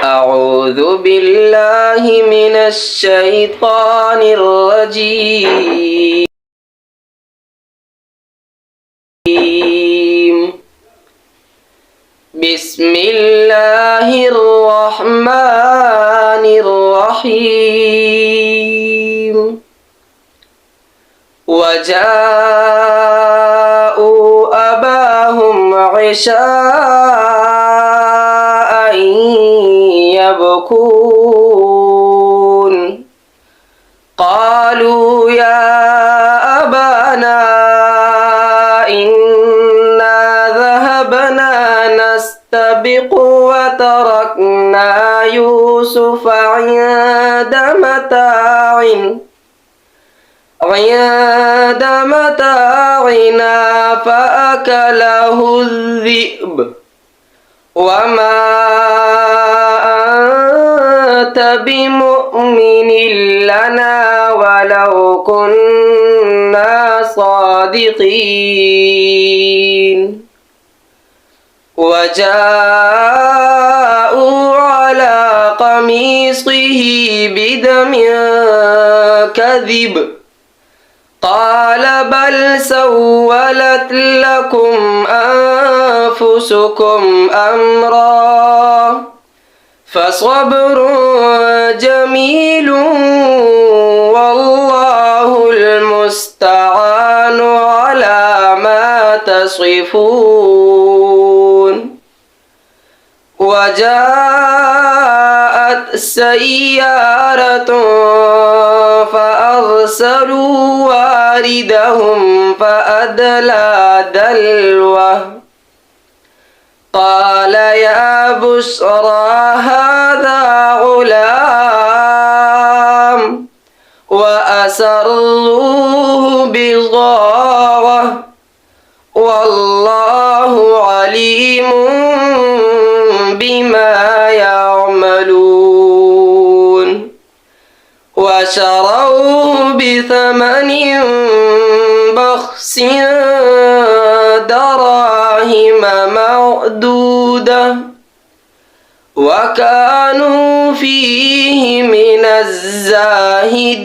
أعوذ بالله من الشيطان الرجيم. بسم الله الرحمن الرحيم. وجاءوا أباهم عشاء يبكون قالوا يا أبانا إنا ذهبنا نستبق وتركنا يوسف عند متاعنا فأكله الذئب وما أنت بمؤمن لنا ولو كنا صادقين. وجاءوا على قميصه بدم كذب قال بل سولت لكم أنفسكم أمرا فصبر جميل والله المستعان على ما تصفون. وجاءت سيارة فأرسلوا واردهم فأدلى دلوه قال يا بشرى هذا غلام وأسروه بضاعة والله عليم بما يعملون. وشروه بثمن بخس دراهم معدودة وكانوا فيه من الزاهدين.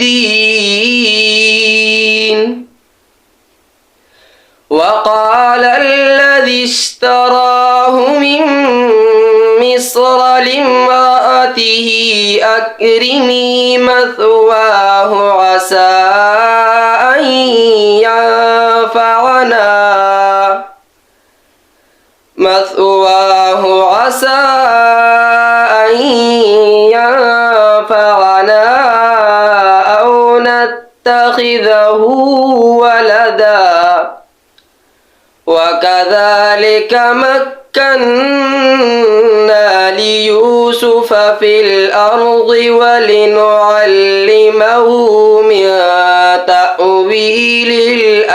وقال الذي اشتراه من مصر لامرأته أكرمي مثواه عسى أن ينفعنا أو نتخذه ولدا وكذلك مكنا ليوسف في الأرض ولنعلمه من تأويل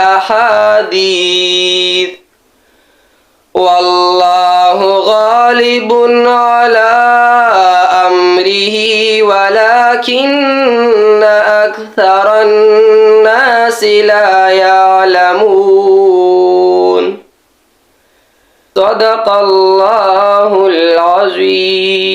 الأحاديث والله غالب على أمره ولكن أكثر الناس لا يعلمون. صدق الله العظيم.